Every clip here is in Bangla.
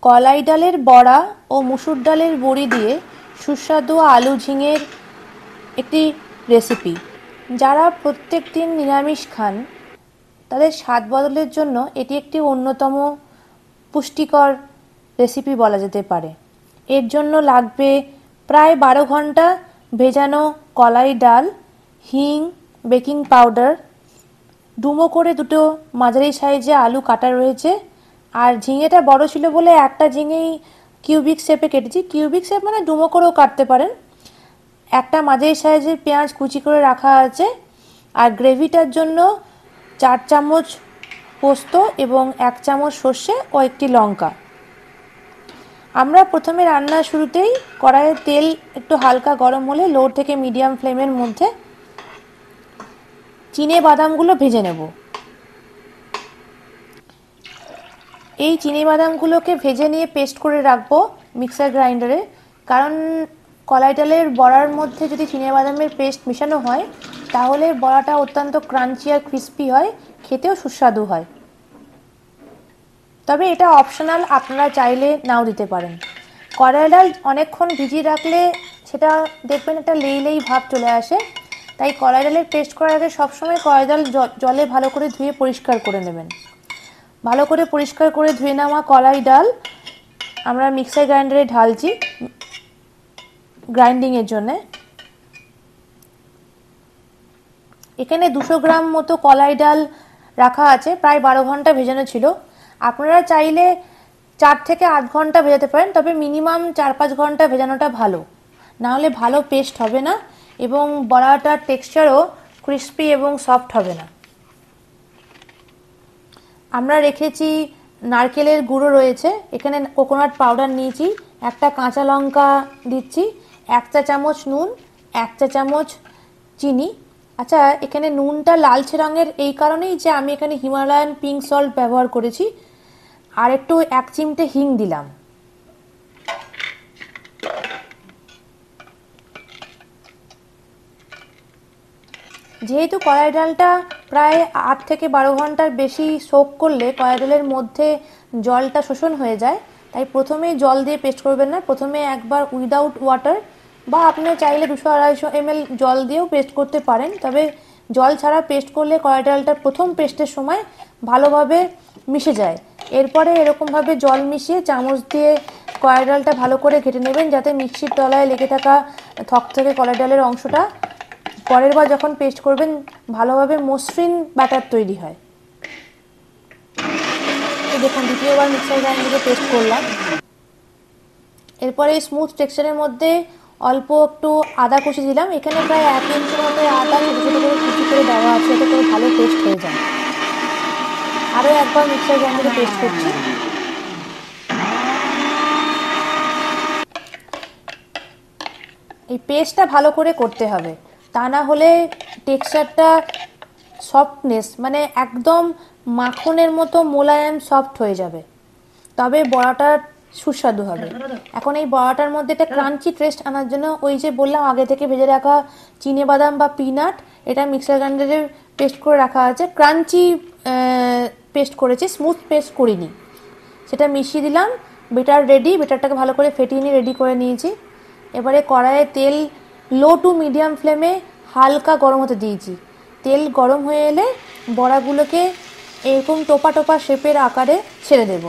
কলাই ডালের বড়া ও মুসুর ডালের বড়ি দিয়ে সুস্বাদু আলু ঝিঙের একটি রেসিপি। যারা প্রত্যেক দিন নিরামিষ খান তাদের স্বাদ বদলের জন্য এটি একটি অন্যতম পুষ্টিকর রেসিপি বলা যেতে পারে। এর জন্য লাগবে প্রায় 12 ঘন্টা ভেজানো কলাই ডাল, হিং, বেকিং পাউডার, ডুমো করে দুটো মাঝারি সাইজে আলু কাটা রয়েছে। আর ঝিঙেটা বড় ছিল বলে একটা ঝিঙেই কিউবিক শেপে কেটেছি। কিউবিক শেপ মানে ডুমো করেও কাটতে পারেন। একটা মাঝারি সাইজের পেঁয়াজ কুচি করে রাখা আছে। আর গ্রেভিটার জন্য 4 চামচ পোস্ত এবং 1 চামচ সর্ষে ও একটি লঙ্কা। আমরা প্রথমে রান্নার শুরুতেই কড়াইয়ে তেল একটু হালকা গরম হলে লো থেকে মিডিয়াম ফ্লেমের মধ্যে চিনে বাদামগুলো ভেজে নেব। এই চিনি বাদামগুলোকে ভেজে নিয়ে পেস্ট করে রাখবো মিক্সার গ্রাইন্ডারে, কারণ কলাই ডালের বড়ার মধ্যে যদি চিনি বাদামের পেস্ট মেশানো হয় তাহলে বড়াটা অত্যন্ত ক্রাঞ্চি আর ক্রিস্পি হয়, খেতেও সুস্বাদু হয়। তবে এটা অপশনাল, আপনারা চাইলে নাও দিতে পারেন। কলাই ডাল অনেকক্ষণ ভিজিয়ে রাখলে সেটা দেখবেন একটা লেই ভাব চলে আসে, তাই কলাই ডালের পেস্ট করার আগে সবসময় কলাই ডাল জলে ভালো করে ধুয়ে পরিষ্কার করে নেবেন। ভালো করে পরিষ্কার করে ধুয়ে নেওয়া কলাই ডাল আমরা মিক্সার গ্রাইন্ডারে ঢালছি গ্রাইন্ডিংয়ের জন্যে। এখানে 200 গ্রাম মতো কলাই ডাল রাখা আছে, প্রায় 12 ঘন্টা ভেজানো ছিল। আপনারা চাইলে 4 থেকে 8 ঘন্টা ভেজাতে পারেন, তবে মিনিমাম 4-5 ঘন্টা ভেজানোটা ভালো, না হলে ভালো পেস্ট হবে না এবং বড়াটার টেক্সচারও ক্রিস্পি এবং সফট হবে না। আমরা রেখেছি নারকেলের গুঁড়ো রয়েছে, এখানে কোকোনাট পাউডার নিয়েছি, একটা কাঁচা লঙ্কা দিচ্ছি, 1 চা চামচ নুন, 1 চা চামচ চিনি। আচ্ছা, এখানে নুনটা লালচে রঙের এই কারণেই যে আমি এখানে হিমালয়ান পিঙ্ক সল্ট ব্যবহার করেছি। আর একটু 1 চিমটে হিং দিলাম। যেহেতু কলাই ডালটা প্রায় 8 থেকে 12 ঘন্টার বেশি সোক করলে কলাই ডালের মধ্যে জলটা শোষণ হয়ে যায়, তাই প্রথমেই জল দিয়ে পেস্ট করবেন না। প্রথমে একবার উইদাউট ওয়াটার বা আপনি চাইলে 200-250 ml জল দিয়েও পেস্ট করতে পারেন, তবে জল ছাড়া পেস্ট করলে কলাই ডালটা প্রথম পেস্টের সময় ভালোভাবে মিশে যায়। এরপরে এরকমভাবে জল মিশিয়ে চামচ দিয়ে কলাই ডালটা ভালো করে ঘেটে নেবেন, যাতে মিক্সির তলায় লেগে থাকা থকথকে কলাই ডালের অংশটা পরের বার যখন পেস্ট করবেন ভালোভাবে মসৃণ ব্যাটার তৈরি হয়। এই দেখুন, দ্বিতীয়বার মিক্সার গ্রাইন্ডারে পেস্ট করলাম। এরপরে এই স্মুথ টেক্সচারের মধ্যে অল্প একটু আদা কুচি দিলাম। এখানে প্রায় 1 ইঞ্চি মতো আদা ছোটো ছোটো করে কুচি করে দেওয়া আছে, এতে করে ভালো পেস্ট হয়ে যায়। আরও একবার মিক্সার গ্রাইন্ডারে পেস্ট করছি। এই পেস্টটা ভালো করে করতে হবে, তা না হলে টেক্সচারটা সফটনেস মানে একদম মাখনের মতো মোলায়েম সফট হয়ে যাবে, তবে বড়াটা সুস্বাদু হবে। এখন এই বড়াটার মধ্যে একটা ক্রাঞ্চি টেস্ট আনার জন্য ওই যে বললাম আগে থেকে ভেজে রাখা চিনে বাদাম বা পিনাট, এটা মিক্সার গ্রাইন্ডারে পেস্ট করে রাখা আছে। ক্রাঞ্চি পেস্ট করেছি, স্মুথ পেস্ট করিনি। সেটা মিশিয়ে দিলাম। Better ready. বেটারটাকে ভালো করে ফেটিয়ে নিয়ে রেডি করে নিয়েছি। এবারে কড়াইয়ে তেল লো টু মিডিয়াম ফ্লেমে হালকা গরম হতে দিয়েছি। তেল গরম হয়ে এলে বড়াগুলোকে এরকম টোপা টোপা শেপের আকারে ছেড়ে দেব।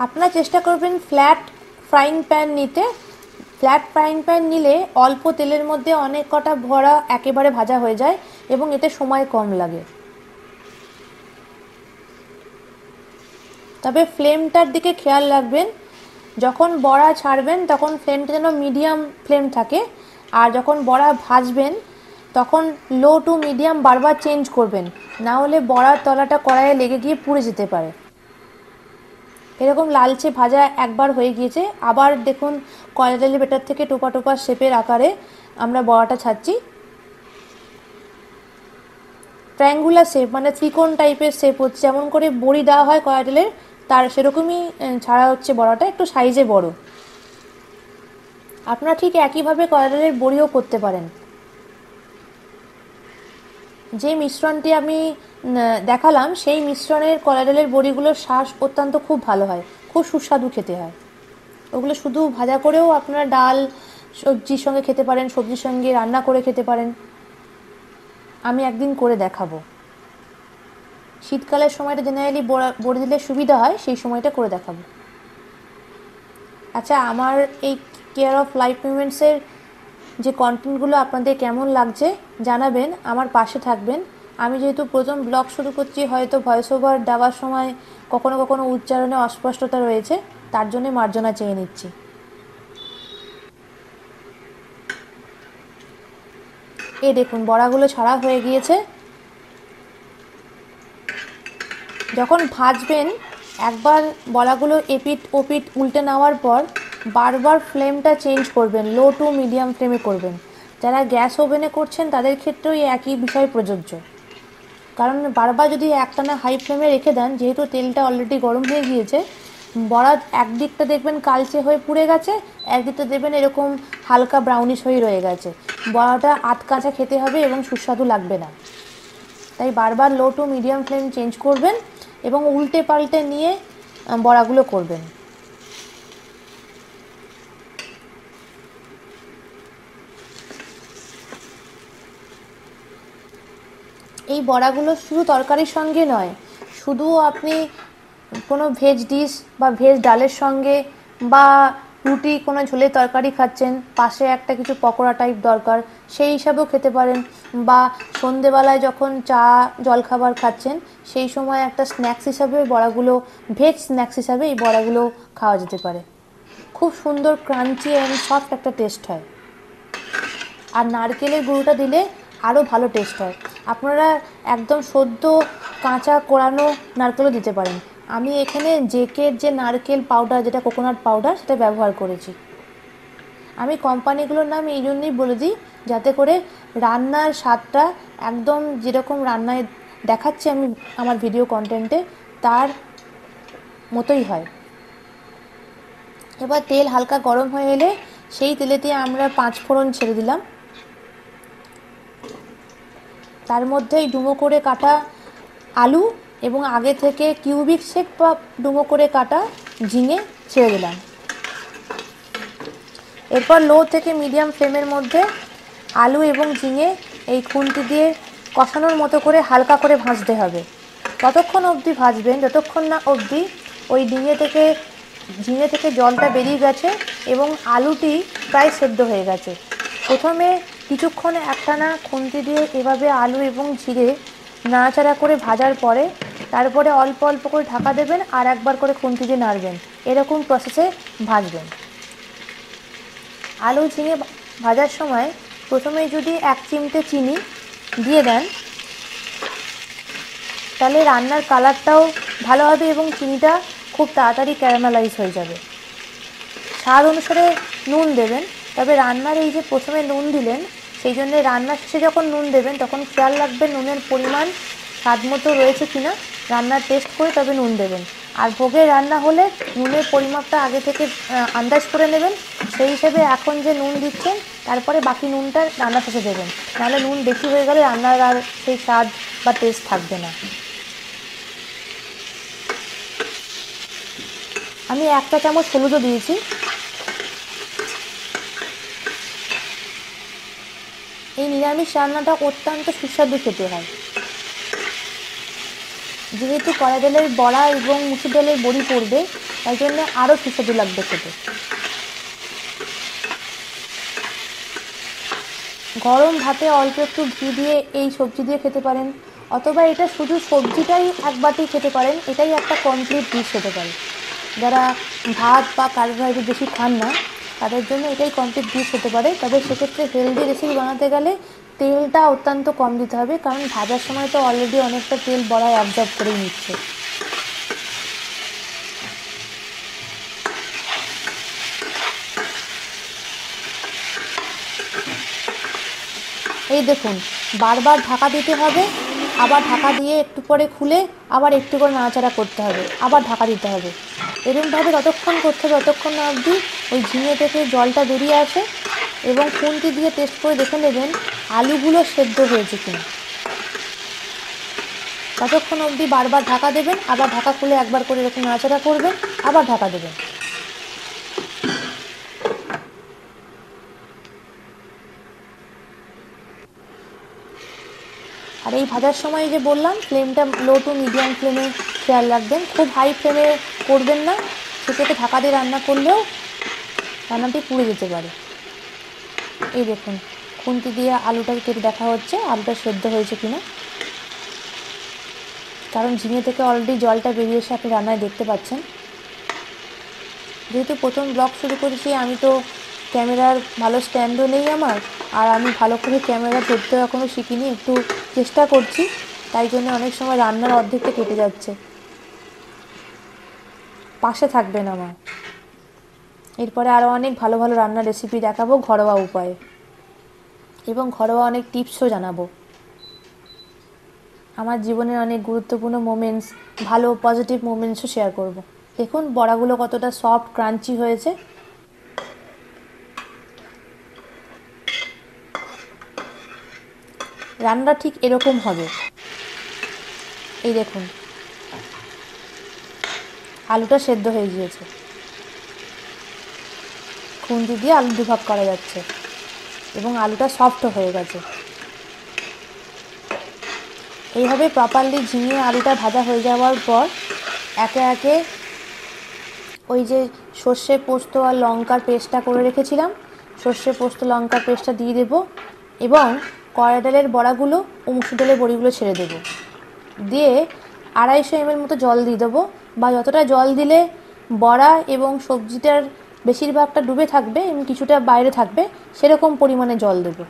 আপনারা চেষ্টা করবেন ফ্ল্যাট ফ্রাইং প্যান নিতে। ফ্ল্যাট ফ্রাইং প্যান নিলে অল্প তেলের মধ্যে অনেক কটা বড়া একেবারে ভাজা হয়ে যায় এবং এতে সময় কম লাগে। তবে ফ্লেমটার দিকে খেয়াল রাখবেন, যখন বড়া ছাড়বেন তখন ফ্লেমটা যেন মিডিয়াম ফ্লেম থাকে, আর যখন বড়া ভাজবেন তখন লো টু মিডিয়াম বারবার চেঞ্জ করবেন, না হলে বড়ার তলাটা কড়াইয়ে লেগে গিয়ে পুড়ে যেতে পারে। এরকম লালচে ভাজা একবার হয়ে গিয়েছে, আবার দেখুন কলাই ডালের বেটার থেকে টোপা টোপা শেপের আকারে আমরা বড়াটা ছাড়ছি। ট্রায়াঙ্গুলার শেপ মানে ত্রিকোণ টাইপের শেপ হচ্ছে, যেমন করে বড়ি দেওয়া হয় কলাই ডালের তার সেরকমই ছাড়া হচ্ছে বড়াটা, একটু সাইজে বড়। আপনারা ঠিক একইভাবে কলাই ডালের বড়িও করতে পারেন। যে মিশ্রণটি আমি দেখালাম সেই মিশ্রণের কলা ডালের বড়িগুলোর শ্বাস অত্যন্ত খুব ভালো হয়, খুব সুস্বাদু খেতে হয়। ওগুলো শুধু ভাজা করেও আপনারা ডাল সবজির সঙ্গে খেতে পারেন, সবজির সঙ্গে রান্না করে খেতে পারেন। আমি একদিন করে দেখাবো। শীতকালের সময়টা জেনারেলি বড়ি দিলে সুবিধা হয়, সেই সময়টা করে দেখাবো। আচ্ছা, আমার এই কেয়ার অফ লাইফ মুভমেন্টসের যে কন্টেন্টগুলো আপনাদের কেমন লাগছে জানাবেন, আমার পাশে থাকবেন। আমি যেহেতু প্রথম ব্লগ শুরু করছি, হয়তো ভয়েস ওভার দেওয়ার সময় কখনো কখনো উচ্চারণে অস্পষ্টতা রয়েছে, তার জন্য মার্জনা চেয়ে নিচ্ছি। এই দেখুন, বড়াগুলো ছাড়া হয়ে গিয়েছে। যখন ভাজবেন একবার বড়াগুলো এপিট ওপিট উল্টে নেওয়ার পর বারবার ফ্লেমটা চেঞ্জ করবেন, লো টু মিডিয়াম ফ্লেমে করবেন। যারা গ্যাস ওভেনে করছেন তাদের ক্ষেত্রেও একই বিষয় প্রযোজ্য, কারণ বারবার যদি একটানা হাই ফ্লেমে রেখে দেন, যেহেতু তেলটা অলরেডি গরম হয়ে গিয়েছে, বড়া একদিকটা দেখবেন কালচে হয়ে পুড়ে গেছে, একদিকটা দেখবেন এরকম হালকা ব্রাউনিশ হয়ে রয়ে গেছে। বড়াটা আধকাঁচা খেতে হবে এবং সুস্বাদু লাগবে না। তাই বারবার low to medium flame change করবেন এবং উল্টে পাল্টে নিয়ে বড়াগুলো করবেন। এই বড়াগুলো শুধু তরকারির সঙ্গে নয়, শুধু আপনি কোনো ভেজ ডিশ বা ভেজ ডালের সঙ্গে বা রুটি কোনো ঝোলের তরকারি খাচ্ছেন, পাশে একটা কিছু পকোড়া টাইপ দরকার, সেই হিসাবেও খেতে পারেন। বা সন্ধেবেলায় যখন চা জলখাবার খাচ্ছেন, সেই সময় একটা স্ন্যাক্স হিসাবে বড়াগুলো, ভেজ স্ন্যাক্স হিসাবে এই বড়াগুলো খাওয়া যেতে পারে। খুব সুন্দর ক্রাঞ্চি অ্যান্ড সফট একটা টেস্ট হয়। আর নারকেলের গুঁড়োটা দিলে আরও ভালো টেস্ট হয়। আপনারা একদম সদ্য কাঁচা কোরানো নারকেলও দিতে পারেন। আমি এখানে জেকের যে নারকেল পাউডার, যেটা কোকোনাট পাউডার, সেটা ব্যবহার করেছি। আমি কোম্পানিগুলোর নাম এই জন্যই বলে দিই, যাতে করে রান্নার স্বাদটা একদম যেরকম রান্নায় দেখাচ্ছি আমি আমার ভিডিও কন্টেন্টে, তার মতোই হয়। এবার তেল হালকা গরম হয়ে এলে সেই তেলেতে আমরা 5 ফোড়ন ছেড়ে দিলাম। তার মধ্যেই ডুমো করে কাটা আলু এবং আগে থেকে কিউবিক শেপ বা ডুমো করে কাটা ঝিঙে ছেড়ে দিলাম। এরপর লো থেকে মিডিয়াম ফ্লেমের মধ্যে আলু এবং ঝিঙে এই খুন্তি দিয়ে কষানোর মতো করে হালকা করে ভাজতে হবে। ততক্ষণ অবধি ভাজবেন যতক্ষণ না অবধি ওই ঝিঙে থেকে জলটা বেরিয়ে গেছে এবং আলুটি প্রায় সেদ্ধ হয়ে গেছে। প্রথমে কিছুক্ষণ একটানা খুন্তি দিয়ে এভাবে আলু এবং ঝিঙে নাড়াচাড়া করে ভাজার পরে তারপরে অল্প অল্প করে ঢাকা দেবেন, আর একবার করে খুন্তি দিয়ে নাড়বেন। এরকম প্রসেসে ভাজবেন। আলু ঝিঙে ভাজার সময় প্রথমে যদি 1 চিমটে চিনি দিয়ে দেন, তাহলে রান্নার কালারটাও ভালো হবে এবং চিনিটা খুব তাড়াতাড়ি ক্যারামেলাইজ হয়ে যাবে। স্বাদ অনুসারে নুন দেবেন, তবে রান্নার এই যে প্রথমে নুন দিলেন, সেই জন্যে রান্নার শেষে যখন নুন দেবেন তখন খেয়াল রাখবেন নুনের পরিমাণ স্বাদ মতো রয়েছে কিনা, রান্নার টেস্ট করে তবে নুন দেবেন। আর ভোগের রান্না হলে নুনের পরিমাপটা আগে থেকে আন্দাজ করে নেবেন, সেই হিসেবে এখন যে নুন দিচ্ছেন তারপরে বাকি নুনটা রান্নার শেষে দেবেন, নাহলে নুন বেশি হয়ে গেলে রান্নার আর সেই স্বাদ বা টেস্ট থাকবে না। আমি 1 চা চামচ হলুদও দিয়েছি। এই নিরামিষ রান্নাটা অত্যন্ত সুস্বাদু খেতে হয়। যেহেতু কলা ডালের বড়া এবং মুসুর ডালের বড়ি পড়বে, তাই জন্য আরও সুস্বাদু লাগবে খেতে। গরম ভাতে অল্প একটু ঘি দিয়ে এই সবজি দিয়ে খেতে পারেন, অথবা এটা শুধু সবজিটাই 1 বাটি খেতে পারেন। এটাই একটা কমপ্লিট ডিশ হতে পারে। যারা ভাত বা কার্বোহাইড্রেট বেশি খান না, তাদের জন্য এটাই কমপ্লিট ডিশ হতে পারে। তবে সেক্ষেত্রে হেলদি রেসিপি বানাতে গেলে তেলটা অত্যন্ত কম দিতে হবে, কারণ ভাজার সময় তো অলরেডি অনেকটা তেল বড়ায় অ্যাবজর্ব করেই নিচ্ছে। এই দেখুন, বারবার ঢাকা দিতে হবে, আবার ঢাকা দিয়ে একটু পরে খুলে আবার একটু করে নাড়াচাড়া করতে হবে, আবার ঢাকা দিতে হবে। এরকমভাবে ততক্ষণ করতে হবে যতক্ষণ না অবধি ওই ঝিঙে থেকে জলটা বেরিয়ে আসে, এবং খুন্তি দিয়ে টেস্ট করে দেখে নেবেন আলুগুলো সেদ্ধ হয়েছে কিনা। ততক্ষণ অবধি বারবার ঢাকা দেবেন, আবার ঢাকা খুলে একবার করে এরকম নাড়াচাড়া করবেন, আবার ঢাকা দেবেন। আর এই ভাজার সময় যে বললাম ফ্লেমটা লো টু মিডিয়াম ফ্লেমে খেয়াল রাখবেন, খুব হাই ফ্লেমে করবেন না, সেক্ষেত্রে ঢাকা দিয়ে রান্না করলেও রান্নাটি পুড়ে যেতে পারে। এই দেখুন খুন্তি দিয়ে আলুটাকে কেটে দেখা হচ্ছে আলুটা সেদ্ধ হয়েছে কিনা, কারণ ঝিঙে থেকে অলরেডি জলটা বেরিয়ে এসে আপনি রান্নায় দেখতে পাচ্ছেন। যেহেতু প্রথম ব্লগ শুরু করেছি, আমি তো ক্যামেরার ভালো স্ট্যান্ডও নেই আমার, আর আমি ভালো করে ক্যামেরা ধরতেও এখনও শিখিনি, একটু চেষ্টা করছি, তাই জন্য অনেক সময় রান্নার অর্ধেকটা কেটে যাচ্ছে। পাশে থাকবেন আমার, এরপরে আরও অনেক ভালো ভালো রান্নার রেসিপি দেখাবো ঘরোয়া উপায়ে, এবং ঘরোয়া অনেক টিপসও জানাবো। আমার জীবনের অনেক গুরুত্বপূর্ণ মোমেন্টস, ভালো পজিটিভ মোমেন্টসও শেয়ার করব। দেখুন বড়াগুলো কতটা সফট ক্রাঞ্চি হয়েছে। রান্নাটা ঠিক এরকম হবে। এই দেখুন আলুটা সেদ্ধ হয়ে গিয়েছে, খুন্তি দিয়ে আলু দুভাগ করা যাচ্ছে এবং আলুটা সফটও হয়ে গেছে। এইভাবে প্রপারলি ঝিঙে আলুটা ভাজা হয়ে যাওয়ার পর একে একে ওই যে সর্ষে পোস্ত আর লঙ্কার পেস্টটা করে রেখেছিলাম, সর্ষে পোস্ত লঙ্কার পেস্টটা দিয়ে দেবো এবং কড়াই ডালের বড়াগুলো ও মুসুর ডালের বড়িগুলো ছেড়ে দেবো, দিয়ে 250 ml মতো জল দিয়ে দেবো, বা যতটা জল দিলে বড়া এবং সবজিটার বেশিরভাগটা ডুবে থাকবে এবং কিছুটা বাইরে থাকবে সেরকম পরিমাণে জল দেবো।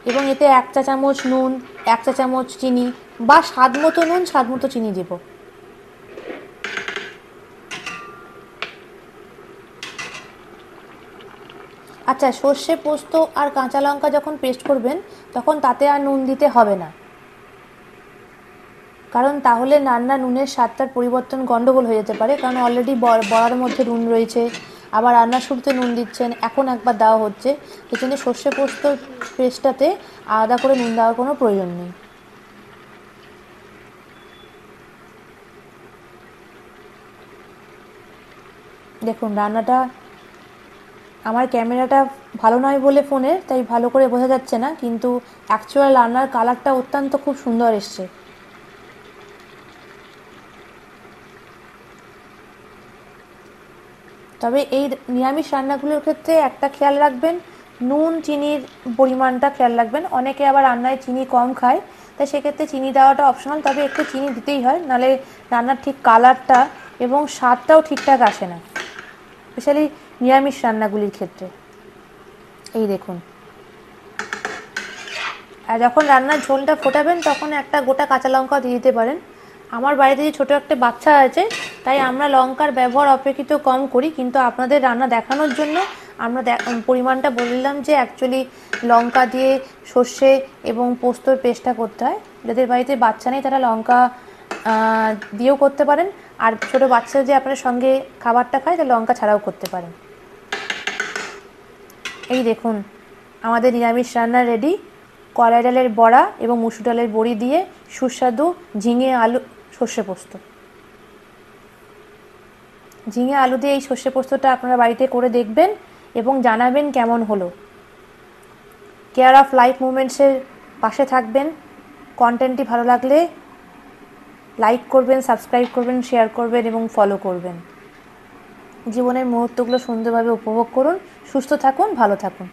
এবং এতে 1 চা চামচ নুন, 1 চা চামচ চিনি বা স্বাদ মতো নুন স্বাদ মতো চিনি দেব। আচ্ছা, সর্ষে পোস্ত আর কাঁচা লঙ্কা যখন পেস্ট করবেন তখন তাতে আর নুন দিতে হবে না, কারণ তাহলে রান্না নুনের স্বাদটার পরিবর্তন গন্ডগোল হয়ে যেতে পারে, কারণ অলরেডি বড়ার মধ্যে নুন রয়েছে, আবার রান্নার শুরুতে নুন দিচ্ছেন, এখন একবার দেওয়া হচ্ছে, সেই জন্য সর্ষে পোস্ত পেস্টটাতে আলাদা করে নুন দেওয়ার কোনো প্রয়োজন নেই। দেখুন রান্নাটা, আমার ক্যামেরাটা ভালো নয় বলে ফোনের, তাই ভালো করে বোঝা যাচ্ছে না, কিন্তু অ্যাকচুয়াল রান্নার কালারটা অত্যন্ত খুব সুন্দর এসছে। তবে এই নিরামিষ রান্নাগুলোর ক্ষেত্রে একটা খেয়াল রাখবেন, নুন চিনির পরিমাণটা খেয়াল রাখবেন। অনেকে আবার রান্নায় চিনি কম খায়, তাই সেক্ষেত্রে চিনি দেওয়াটা অপশনাল, তবে একটু চিনি দিতেই হয়, নাহলে রান্নার ঠিক কালারটা এবং স্বাদটাও ঠিকঠাক আসে না, স্পেশালি নিরামিষ রান্নাগুলির ক্ষেত্রে। এই দেখুন, আর যখন রান্নার ঝোলটা ফোটাবেন তখন একটা গোটা কাঁচা লঙ্কা দিয়ে দিতে পারেন। আমার বাড়িতে যে ছোটো একটা বাচ্চা আছে, তাই আমরা লঙ্কার ব্যবহার অপেক্ষিত কম করি, কিন্তু আপনাদের রান্না দেখানোর জন্য আমরা পরিমাণটা বললাম যে অ্যাকচুয়ালি লঙ্কা দিয়ে সর্ষে এবং পোস্তর পেস্টটা করতে হয়। যাদের বাড়িতে বাচ্চা নেই তারা লঙ্কা দিয়েও করতে পারেন, আর ছোটো বাচ্চা যে আপনার সঙ্গে খাবারটা খায় তা লঙ্কা ছাড়াও করতে পারেন। এই দেখুন আমাদের নিরামিষ রান্না রেডি। কলাই ডালের বড়া এবং মুসুর ডালের বড়ি দিয়ে সুস্বাদু ঝিঙে আলু সর্ষে পোস্ত। ঝিঙে আলু দিয়ে এই সর্ষে পোস্তটা আপনারা বাড়িতে করে দেখবেন এবং জানাবেন কেমন হলো। কেয়ার অফ লাইফ মুভমেন্টসের পাশে থাকবেন। কন্টেন্টটি ভালো লাগলে লাইক করবেন, সাবস্ক্রাইব করবেন, শেয়ার করবেন এবং ফলো করবেন। জীবনের মুহূর্তগুলো সুন্দরভাবে উপভোগ করুন। সুস্থ থাকুন, ভালো থাকুন।